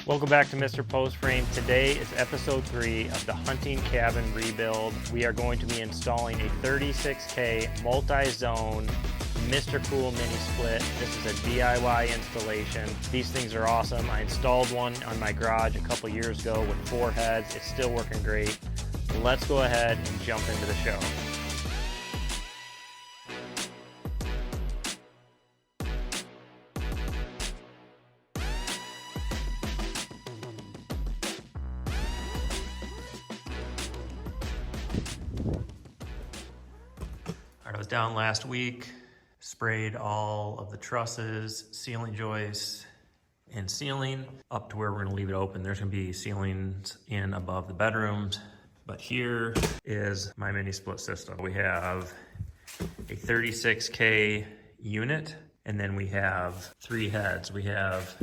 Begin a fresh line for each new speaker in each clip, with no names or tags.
Welcome back to Mr. Post Frame. Today is episode 3 of the hunting cabin rebuild. We are going to be installing a 36K multi-zone Mr. Cool mini split. This is a DIY installation. These things are awesome. I installed one on my garage a couple years ago with 4 heads. It's still working great. Let's go ahead and jump into the show. I was down last week, sprayed all of the trusses, ceiling joists, and ceiling up to where we're gonna leave it open. There's gonna be ceilings in above the bedrooms, but here is my mini split system. We have a 36K unit, and then we have 3 heads. We have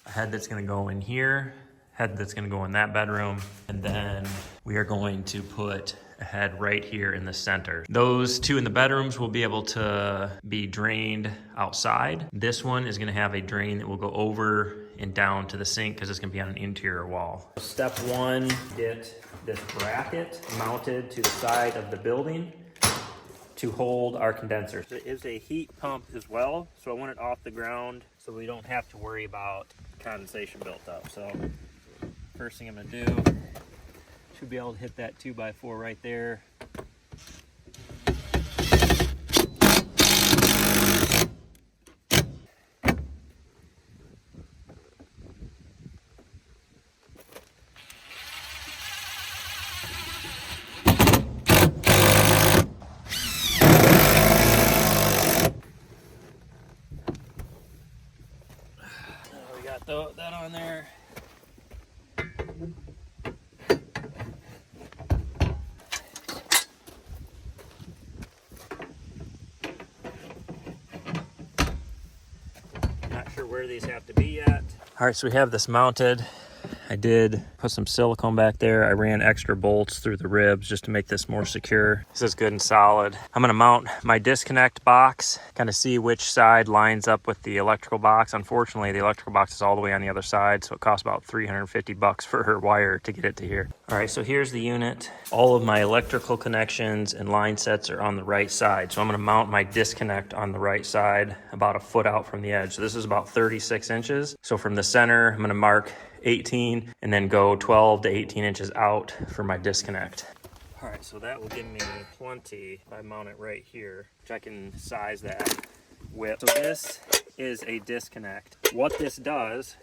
a head that's gonna go in here, head that's gonna go in that bedroom, and then we are going to put a head right here in the center. Those 2 in the bedrooms will be able to be drained outside. This one is gonna have a drain that will go over and down to the sink because it's gonna be on an interior wall. Step 1, get this bracket mounted to the side of the building to hold our condenser. There is a heat pump as well, so I want it off the ground so we don't have to worry about condensation built up. So first thing I'm gonna do, should be able to hit that 2x4 right there. We got that on there. Not sure where these have to be yet. All right, so we have this mounted. I did put some silicone back there. I ran extra bolts through the ribs just to make this more secure. This is good and solid. I'm gonna mount my disconnect box, kind of see which side lines up with the electrical box. Unfortunately, the electrical box is all the way on the other side, so it costs about $350 for her wire to get it to here. All right, so here's the unit. All of my electrical connections and line sets are on the right side. So I'm gonna mount my disconnect on the right side, about a foot out from the edge. So this is about 36 inches. So from the center, I'm gonna mark 18 and then go 12 to 18 inches out for my disconnect. All right, so that will give me plenty if I mount it right here, which I can size that width. So this is a disconnect. What this does,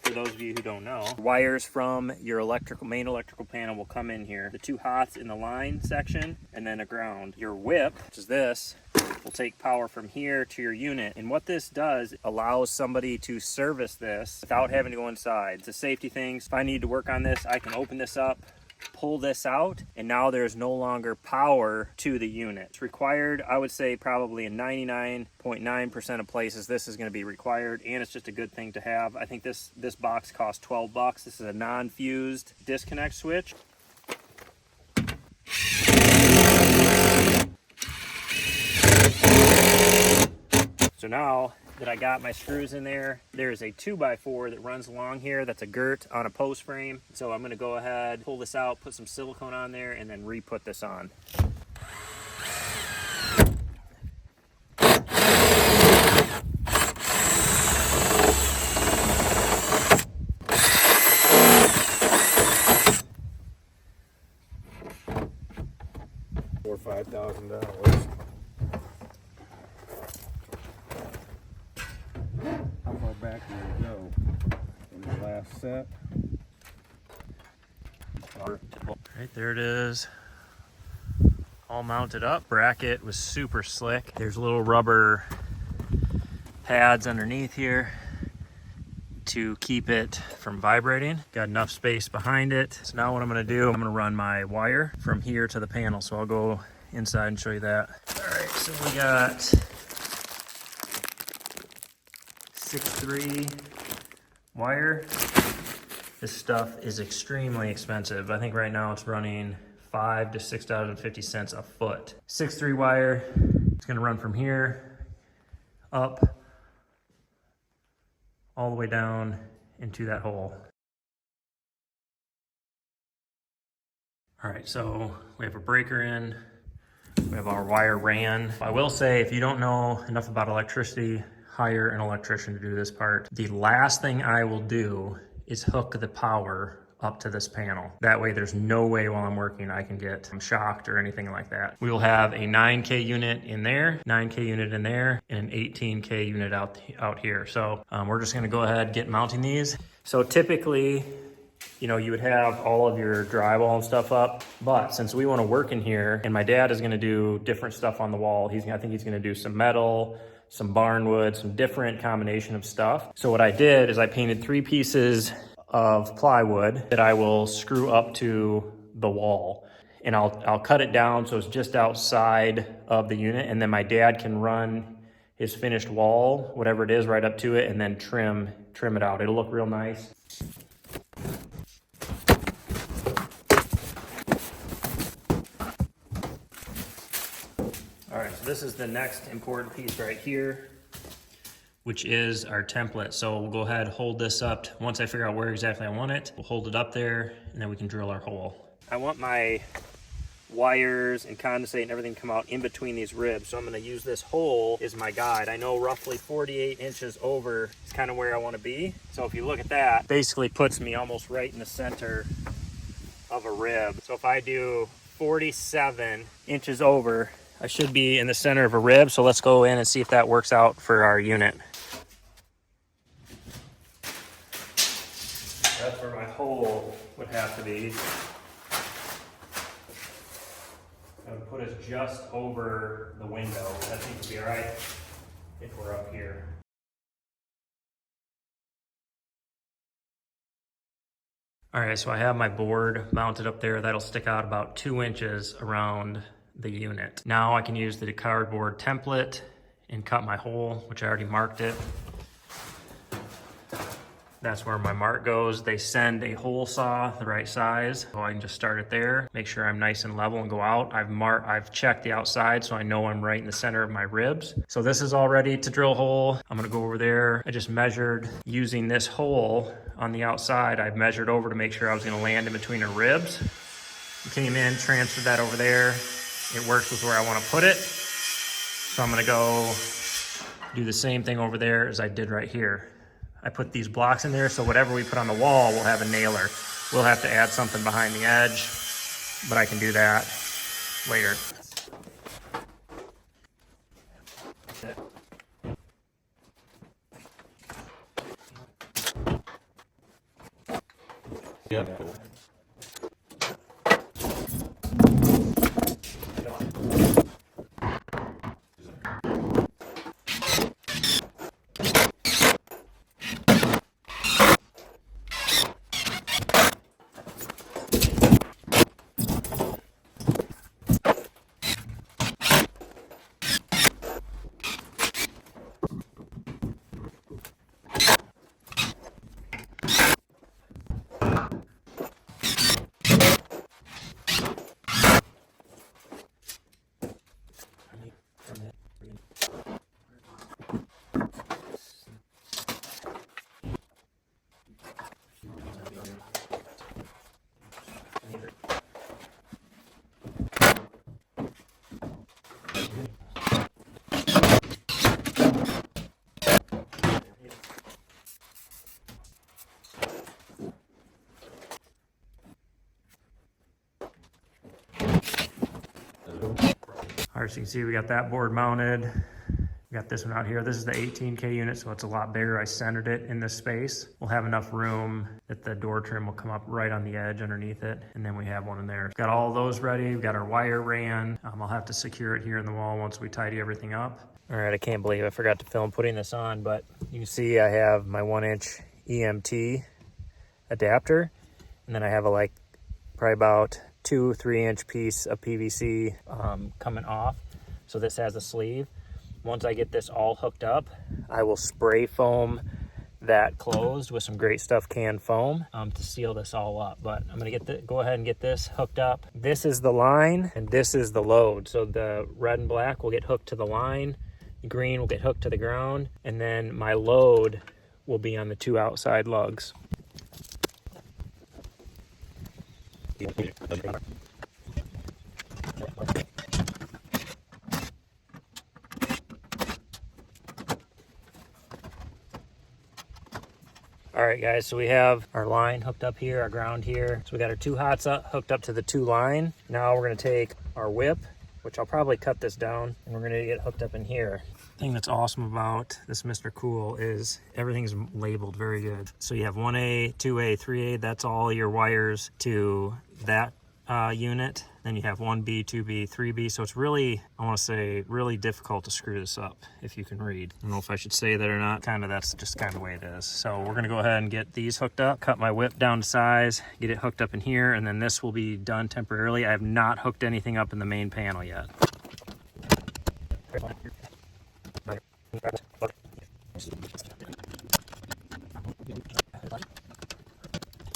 for those of you who don't know, wires from your main electrical panel will come in here. The 2 hots in the line section and then a ground. Your whip, which is this, will take power from here to your unit. And what this does, allows somebody to service this without having to go inside. It's a safety thing. If I need to work on this, I can open this up, pull this out, and now there's no longer power to the unit. It's required, I would say probably in 99.9% of places this is going to be required, and it's just a good thing to have. I think this box costs $12. This is a non-fused disconnect switch. So now that I got my screws in there, there's a 2x4 that runs along here that's a girt on a post frame. So I'm gonna go ahead, pull this out, put some silicone on there, and then re-put this on.
$4,000 or $5,000. How far back will it go in the last set?
Right, there it is. All mounted up. Bracket was super slick. There's little rubber pads underneath here to keep it from vibrating. Got enough space behind it. So now what I'm gonna do, I'm gonna run my wire from here to the panel. So I'll go inside and show you that. All right, so we got 6'3" wire. This stuff is extremely expensive. I think right now it's running $5 to $6.50 a foot. 6'3" wire. It's gonna run from here up all the way down into that hole. All right, so we have a breaker in, we have our wire ran. I will say, if you don't know enough about electricity, hire an electrician to do this part. The last thing I will do is hook the power up to this panel. That way there's no way while I'm working I can get shocked or anything like that. We will have a 9K unit in there, 9K unit in there, and an 18K unit out here. So we're just gonna go ahead, get mounting these. So typically, you know, you would have all of your drywall and stuff up, but since we want to work in here and my dad is going to do different stuff on the wall, I think he's going to do some metal, some barnwood, some different combination of stuff. So what I did is I painted 3 pieces of plywood that I will screw up to the wall, and I'll cut it down so it's just outside of the unit, and then my dad can run his finished wall, whatever it is, right up to it, and then trim it out. It'll look real nice. All right, so this is the next important piece right here, which is our template. So we'll go ahead and hold this up. Once I figure out where exactly I want it, we'll hold it up there and then we can drill our hole. I want my wires and condensate and everything come out in between these ribs. So I'm gonna use this hole as my guide. I know roughly 48 inches over is kind of where I wanna be. So if you look at that, basically puts me almost right in the center of a rib. So if I do 47 inches over, I should be in the center of a rib. So let's go in and see if that works out for our unit. That's where my hole would have to be. I would put us just over the window. That seems to be all right if we're up here. All right, so I have my board mounted up there. That'll stick out about 2 inches around the unit. Now I can use the cardboard template and cut my hole, which I already marked it. That's where my mark goes. They send a hole saw the right size, so I can just start it there, make sure I'm nice and level and go out. I've checked the outside, so I know I'm right in the center of my ribs. So this is all ready to drill a hole. I'm gonna go over there. I just measured using this hole on the outside. I've measured over to make sure I was gonna land in between her ribs. Came in, transferred that over there. It works with where I wanna put it. So I'm gonna go do the same thing over there as I did right here. I put these blocks in there, so whatever we put on the wall, we'll have a nailer. We'll have to add something behind the edge, but I can do that later.
Yeah, cool.
All right, so you can see we got that board mounted. We got this one out here. This is the 18K unit, so it's a lot bigger. I centered it in this space. We'll have enough room that the door trim will come up right on the edge underneath it. And then we have one in there. Got all those ready. We've got our wire ran. I'll have to secure it here in the wall once we tidy everything up. All right, I can't believe I forgot to film putting this on, but you can see I have my 1-inch EMT adapter. And then I have a probably about 2-3 inch piece of PVC coming off. So this has a sleeve. Once I get this all hooked up, I will spray foam that closed with some Great Stuff canned foam to seal this all up. But I'm gonna go ahead and get this hooked up. This is the line and this is the load. So the red and black will get hooked to the line, the green will get hooked to the ground, and then my load will be on the 2 outside lugs. All right, guys, so we have our line hooked up here, our ground here. So we got our 2 hots hooked up to the 2 line. Now we're gonna take our whip, which I'll probably cut this down, and we're gonna get hooked up in here. The thing that's awesome about this Mr. Cool is everything's labeled very good. So you have 1A, 2A, 3A, that's all your wires to that unit. Then you have 1B, 2B, 3B. So it's really, I want to say, really difficult to screw this up if you can read. I don't know if I should say that or not. Kind of, that's just kind of the way it is. So we're going to go ahead and get these hooked up, cut my whip down to size, get it hooked up in here, and then this will be done temporarily. I have not hooked anything up in the main panel yet.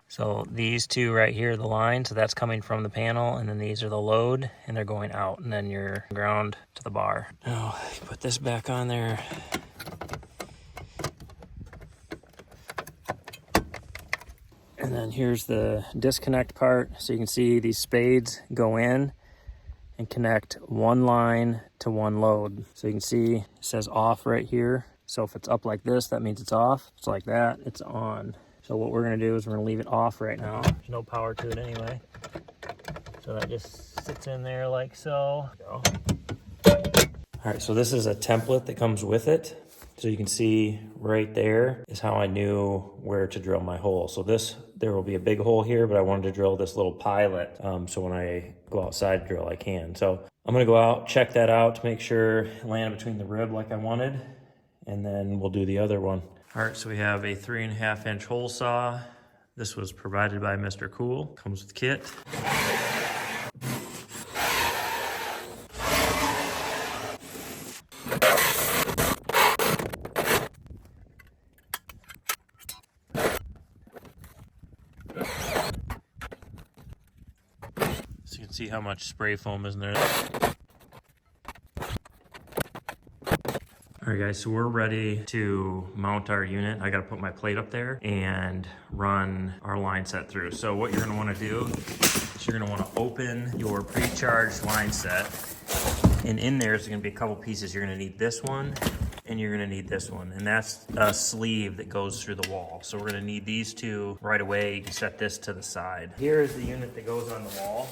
So these 2 right here are the line, so that's coming from the panel, and then these are the load, and they're going out, and then your ground to the bar. Now, put this back on there. And then here's the disconnect part. So you can see these spades go in and connect 1 line to 1 load. So you can see it says off right here. So if it's up like this, that means it's off. If it's like that, it's on. So what we're gonna do is we're gonna leave it off right now. There's no power to it anyway. So that just sits in there like so. All right, so this is a template that comes with it. So you can see right there is how I knew where to drill my hole. So there will be a big hole here, but I wanted to drill this little pilot. So when I go outside to drill, I can. So I'm gonna go out, check that out to make sure it landed between the rib like I wanted, and then we'll do the other one. All right, so we have a 3.5 inch hole saw. This was provided by Mr. Cool, comes with kit. So you can see how much spray foam is in there. All right, guys, so we're ready to mount our unit. I gotta put my plate up there and run our line set through. So what you're gonna wanna do is you're gonna wanna open your pre-charged line set, and in there's gonna be a couple pieces. You're gonna need this one, and you're gonna need this one, and that's a sleeve that goes through the wall. So we're gonna need these 2 right away. You can set this to the side. Here is the unit that goes on the wall,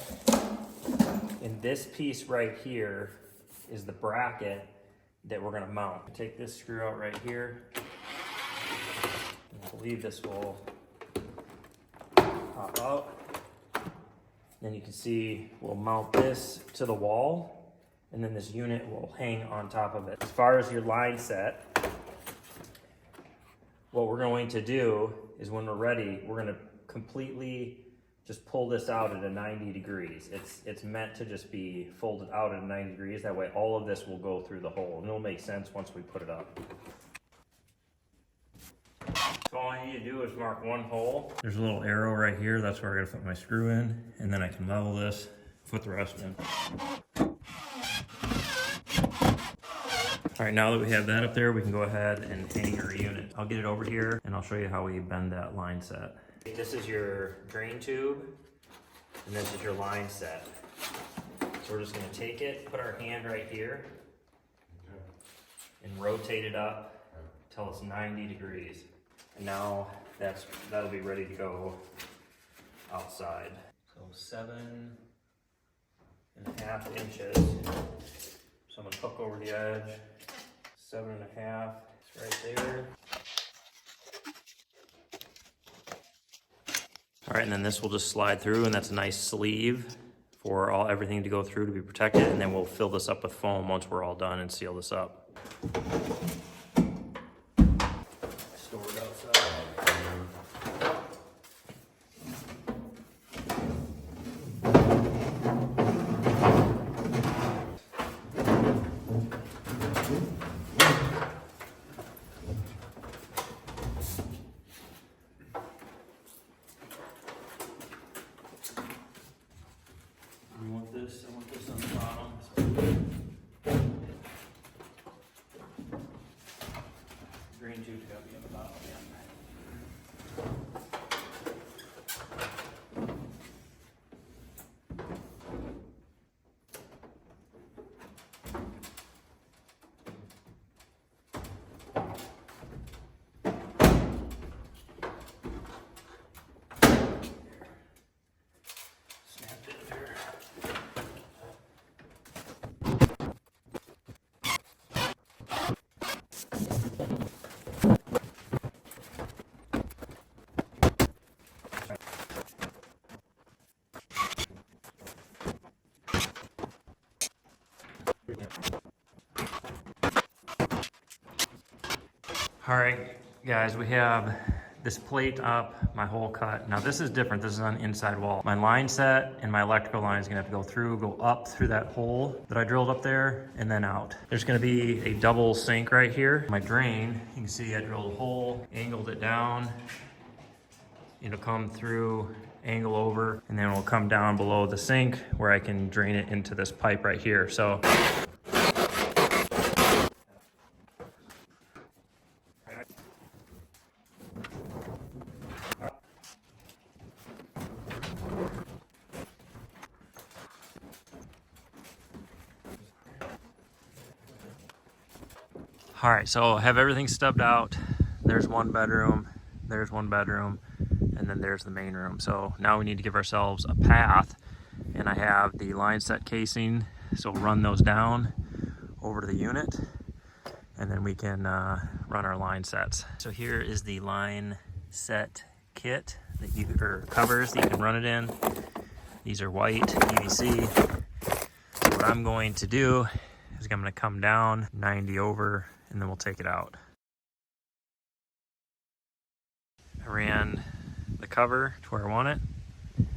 and this piece right here is the bracket that we're gonna mount. Take this screw out right here. I believe this will pop out. Then you can see we'll mount this to the wall, and then this unit will hang on top of it. As far as your line set, what we're going to do is when we're ready, we're gonna completely just pull this out at a 90 degrees. It's meant to just be folded out at 90 degrees. That way all of this will go through the hole, and it'll make sense once we put it up. So all I need to do is mark 1 hole. There's a little arrow right here. That's where I gotta put my screw in, and then I can level this, put the rest in. All right, now that we have that up there, we can go ahead and hang our unit. I'll get it over here, and I'll show you how we bend that line set. This is your drain tube, and this is your line set. So we're just gonna take it, put our hand right here, and rotate it up till it's 90 degrees. And now that'll be ready to go outside. So 7.5 inches. So I'm gonna hook over the edge. 7.5, it's right there. All right, and then this will just slide through, and that's a nice sleeve for everything to go through to be protected, and then we'll fill this up with foam once we're all done and seal this up. Store it outside. I want this on the bottom. Green tube's gotta be on the bottom again. All right, guys, we have this plate up, my hole cut. Now this is different, this is on the inside wall. My line set and my electrical line is gonna have to go up through that hole that I drilled up there and then out. There's gonna be a double sink right here. My drain, you can see I drilled a hole, angled it down. It'll come through, angle over, and then it'll come down below the sink where I can drain it into this pipe right here. So all right, so I have everything stubbed out. There's one bedroom, and then there's the main room. So now we need to give ourselves a path, and I have the line set casing, so we'll run those down over to the unit, and then we can run our line sets. So here is the line set kit that or covers that you can run it in. These are white PVC. So what I'm going to do is I'm going to come down 90 over, and then we'll take it out. I ran the cover to where I want it.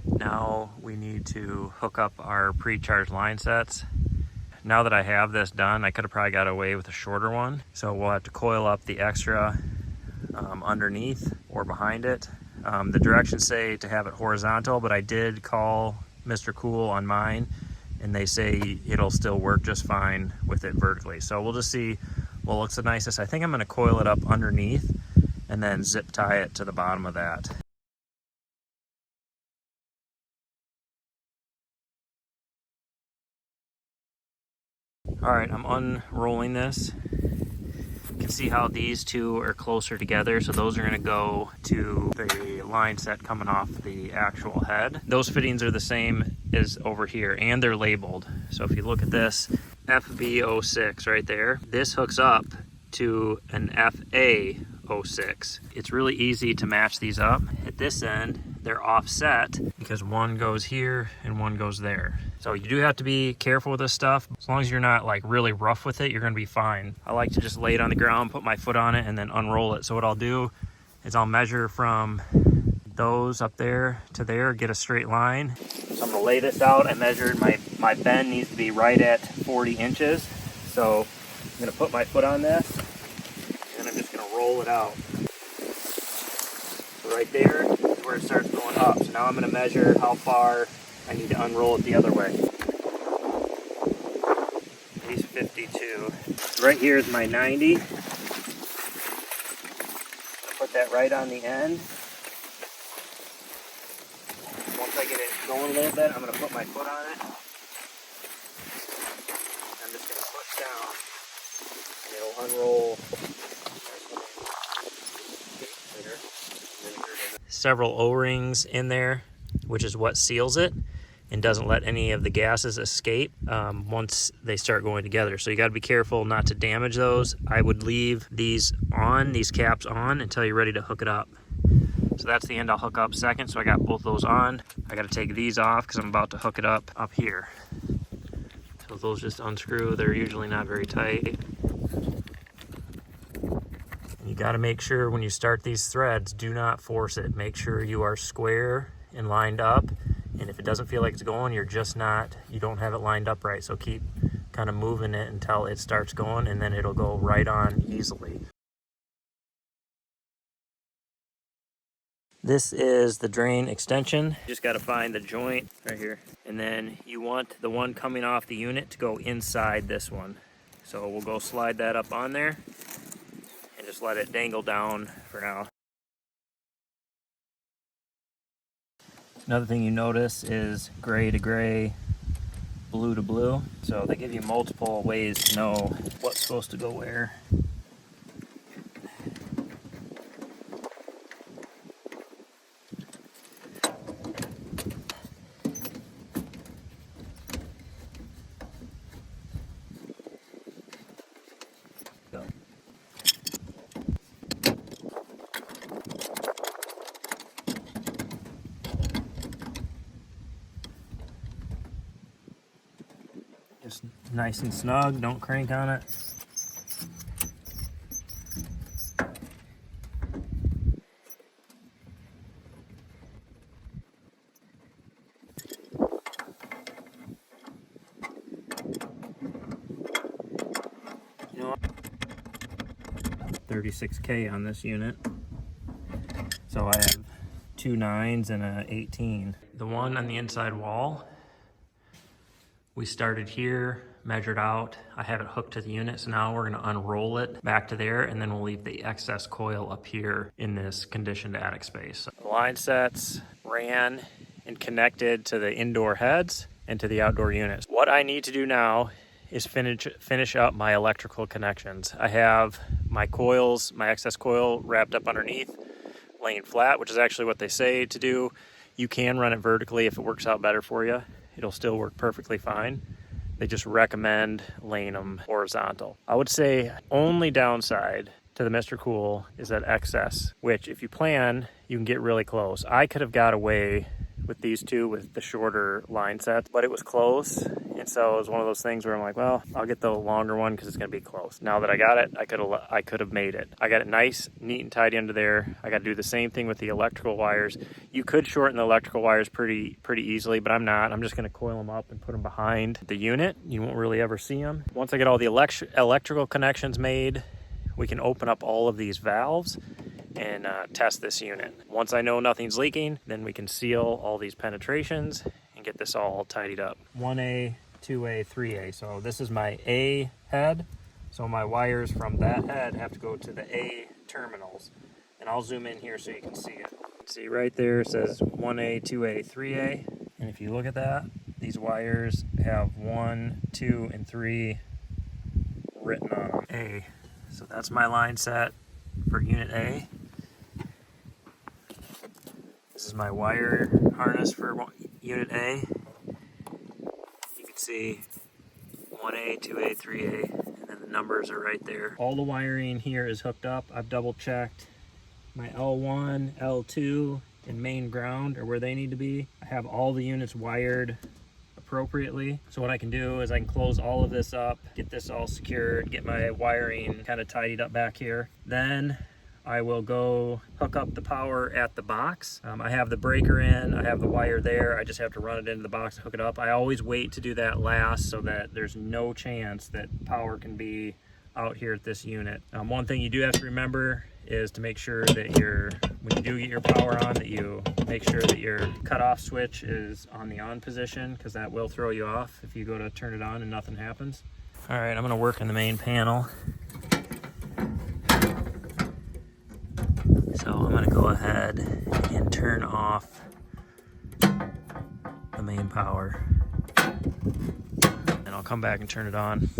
Now we need to hook up our pre-charged line sets. Now that I have this done, I could have probably got away with a shorter one. So we'll have to coil up the extra underneath or behind it. The directions say to have it horizontal, but I did call Mr. Cool on mine, and they say it'll still work just fine with it vertically. So we'll just see what looks the nicest. I think I'm gonna coil it up underneath and then zip tie it to the bottom of that. All right, I'm unrolling this. You can see how these two are closer together. So those are gonna go to the line set coming off the actual head. Those fittings are the same as over here, and they're labeled. So if you look at this, FB06 right there, this hooks up to an FA06. It's really easy to match these up. At this end, they're offset because one goes here and one goes there. So you do have to be careful with this stuff. As long as you're not like really rough with it, you're gonna be fine. I like to just lay it on the ground, put my foot on it, and then unroll it. So what I'll do is I'll measure from those up there to there, get a straight line. So I'm gonna lay this out. I measured my bend needs to be right at 40 inches. So I'm gonna put my foot on this, and I'm just gonna roll it out. So right there is where it starts going up. So now I'm gonna measure how far I need to unroll it the other way. At least 52. So right here is my 90. I'll put that right on the end. Once I get it going a little bit, I'm gonna put my foot on it. I'm just gonna push down. And it'll unroll. Several O-rings in there, which is what seals it and doesn't let any of the gases escape once they start going together. So you got to be careful not to damage those. I would leave these caps on until you're ready to hook it up. So that's the end I'll hook up second. So I got both those on. I got to take these off because I'm about to hook it up here. So those just unscrew. They're usually not very tight. You got to make sure when you start these threads, do not force it. Make sure you are square and lined up. And if it doesn't feel like it's going, you don't have it lined up right. So keep kind of moving it until it starts going, and then it'll go right on easily. This is the drain extension. You just got to find the joint right here. And then you want the one coming off the unit to go inside this one. So we'll go slide that up on there and just let it dangle down for now. Another thing you notice is gray to gray, blue to blue. So they give you multiple ways to know what's supposed to go where. Just Nice and snug, don't crank on it. You know what? 36K on this unit. So I have 2 9s and a 18. The one on the inside wall, we started here, measured out. I have it hooked to the unit, so now we're gonna unroll it back to there, and then we'll leave the excess coil up here in this conditioned attic space. The line sets ran and connected to the indoor heads and to the outdoor units. What I need to do now is finish up my electrical connections. I have my coils, my excess coil wrapped up underneath, laying flat, which is actually what they say to do. You can run it vertically if it works out better for you. It'll still work perfectly fine. They just recommend laying them horizontal. I would say only downside to the Mr. Cool is that excess, which if you plan, you can get really close. I could have got away with these two with the shorter line sets, but it was close. And so it was one of those things where I'm like, well, I'll get the longer one because it's gonna be close. Now that I got it, I could have made it. I got it nice, neat and tidy under there. I got to do the same thing with the electrical wires. You could shorten the electrical wires pretty easily, but I'm not. I'm just gonna coil them up and put them behind the unit. You won't really ever see them. Once I get all the electrical connections made, we can open up all of these valves and test this unit. Once I know nothing's leaking, then we can seal all these penetrations and get this all tidied up. 1A, 2A, 3A. So this is my A head. So my wires from that head have to go to the A terminals. And I'll zoom in here so you can see it. See right there it says 1A, 2A, 3A. And if you look at that, these wires have 1, 2, and 3 written on them. A. So that's my line set for unit A. This is my wire harness for unit A. You can see 1A, 2A, 3A, and then the numbers are right there. All the wiring here is hooked up. I've double checked. My L1, L2, and main ground are where they need to be. I have all the units wired appropriately. So what I can do is I can close all of this up, get this all secured, get my wiring kind of tidied up back here. Then I will go hook up the power at the box. I have the breaker in, I have the wire there. I just have to run it into the box and hook it up. I always wait to do that last so that there's no chance that power can be out here at this unit. One thing you do have to remember is to make sure that when you do get your power on, that you make sure that your cutoff switch is on the on position, because that will throw you off if you go to turn it on and nothing happens. All right, I'm gonna work in the main panel. So I'm gonna go ahead and turn off the main power. And I'll come back and turn it on.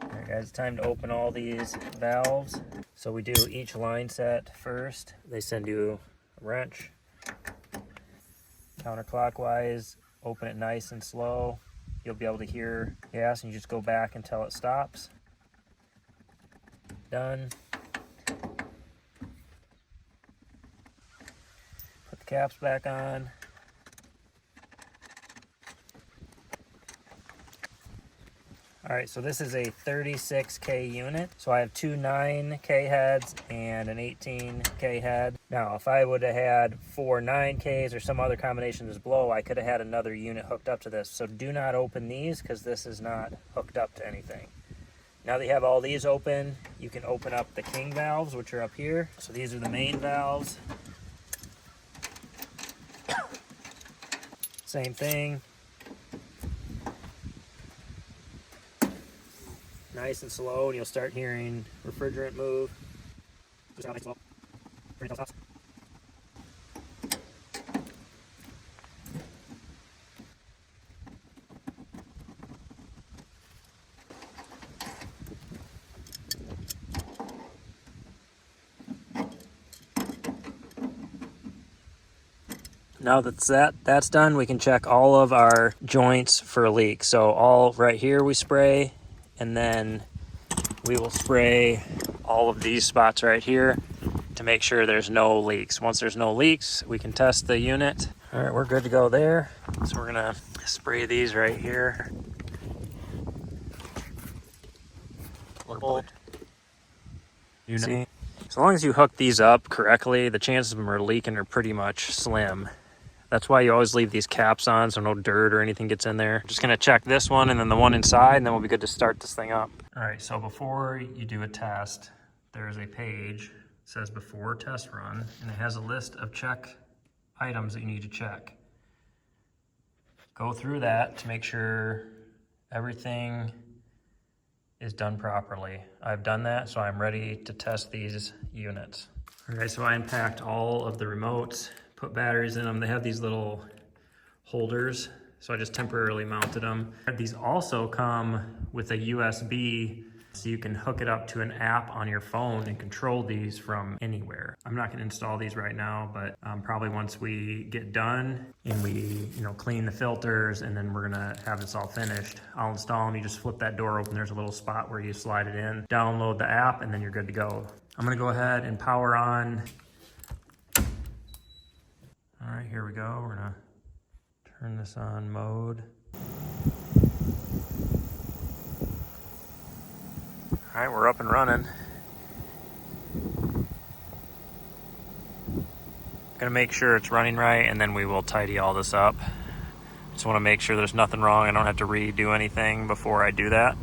Alright guys, it's time to open all these valves. So we do each line set first. They send you a wrench, counterclockwise, open it nice and slow. You'll be able to hear gas and you just go back until it stops. Done. Put the caps back on. Alright, so this is a 36K unit. So I have 2 9K heads and an 18K head. Now, if I would have had 4 9Ks or some other combination that's below, I could have had another unit hooked up to this. So do not open these because this is not hooked up to anything. Now that you have all these open, you can open up the king valves, which are up here. So these are the main valves. Same thing. Nice and slow, and you'll start hearing refrigerant move. Just how nice and slow. Now that's done, we can check all of our joints for leaks. So all right here we spray, and then we will spray all of these spots right here to make sure there's no leaks. Once there's no leaks, we can test the unit. All right, we're good to go there. So we're gonna spray these right here. You see, as long as you hook these up correctly, the chances of them are leaking are pretty much slim. That's why you always leave these caps on so no dirt or anything gets in there. Just gonna check this one and then the one inside, and then we'll be good to start this thing up. All right, so before you do a test, there's a page that says before test run, and it has a list of check items that you need to check. Go through that to make sure everything is done properly. I've done that, so I'm ready to test these units. All right, so I unpacked all of the remotes, put batteries in them. They have these little holders, so I just temporarily mounted them. These also come with a USB, so you can hook it up to an app on your phone and control these from anywhere. I'm not gonna install these right now, but probably once we get done and we clean the filters, and then we're gonna have this all finished, I'll install them. You just flip that door open. There's a little spot where you slide it in, download the app, and then you're good to go. I'm gonna go ahead and power on. All right, here we go. We're gonna turn this on mode. All right, we're up and running. Gonna make sure it's running right, and then we will tidy all this up. Just wanna make sure there's nothing wrong. I don't have to redo anything before I do that.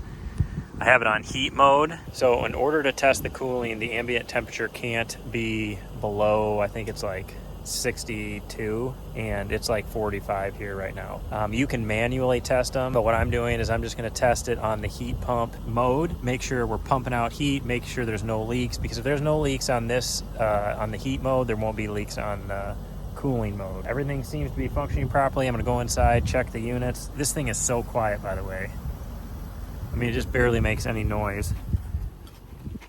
I have it on heat mode. So in order to test the cooling, the ambient temperature can't be below, I think it's like 62, and it's like 45 here right now. You can manually test them, but what I'm doing is I'm just gonna test it on the heat pump mode, make sure we're pumping out heat, make sure there's no leaks, because if there's no leaks on this, on the heat mode, there won't be leaks on the cooling mode. Everything seems to be functioning properly. I'm gonna go inside, check the units. This thing is so quiet, by the way. I mean, it just barely makes any noise.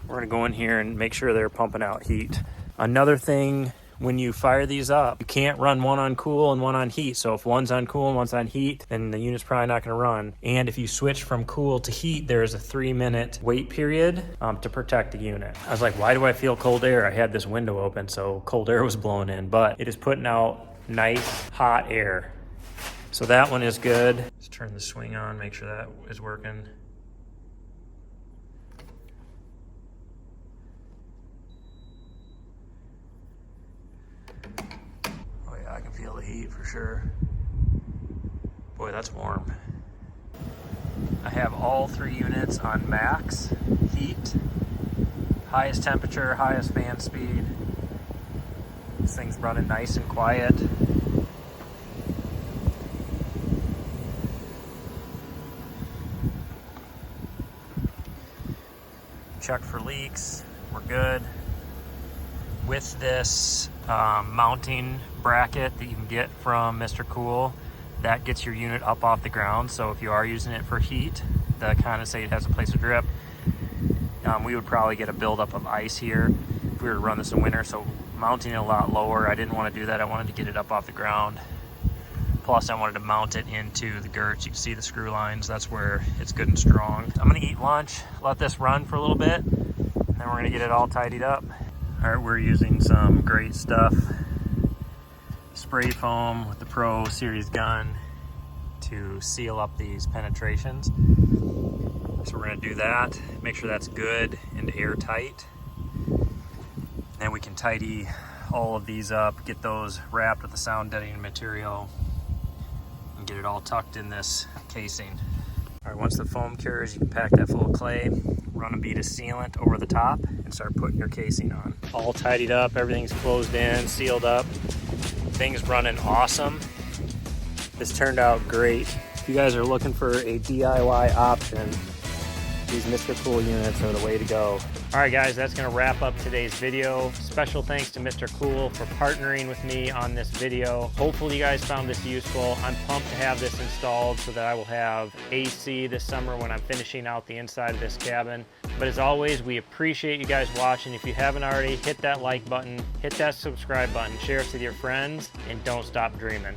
We're gonna go in here and make sure they're pumping out heat. Another thing, when you fire these up, you can't run one on cool and one on heat. So if one's on cool and one's on heat, then the unit's probably not gonna run. And if you switch from cool to heat, there's a 3-minute wait period to protect the unit. I was like, why do I feel cold air? I had this window open, so cold air was blowing in, but it is putting out nice hot air. So that one is good. Let's turn the swing on, make sure that is working. I can feel the heat for sure. Boy, that's warm. I have all 3 units on max heat, highest temperature, highest fan speed. This thing's running nice and quiet. Check for leaks, we're good. With this mounting bracket that you can get from Mr. Cool, that gets your unit up off the ground. So if you are using it for heat, the condensate has a place to drip. We would probably get a buildup of ice here if we were to run this in winter. So mounting it a lot lower, I didn't want to do that. I wanted to get it up off the ground. Plus I wanted to mount it into the girts. You can see the screw lines. That's where it's good and strong. I'm gonna eat lunch, let this run for a little bit, and then we're gonna get it all tidied up. All right, we're using some great stuff. Spray foam with the Pro Series gun to seal up these penetrations. So we're gonna do that, make sure that's good and airtight. Then we can tidy all of these up, get those wrapped with the sound deadening material, and get it all tucked in this casing. All right, once the foam cures, you can pack that full of clay, run a bead of sealant over the top, and start putting your casing on. All tidied up, everything's closed in, sealed up. Thing's running awesome. This turned out great. If you guys are looking for a DIY option These Mr. Cool units are the way to go. All right, guys, that's gonna wrap up today's video. Special thanks to Mr. Cool for partnering with me on this video. Hopefully you guys found this useful. I'm pumped to have this installed so that I will have AC this summer when I'm finishing out the inside of this cabin. But as always, we appreciate you guys watching. If you haven't already, hit that like button, hit that subscribe button, share it with your friends, and don't stop dreaming.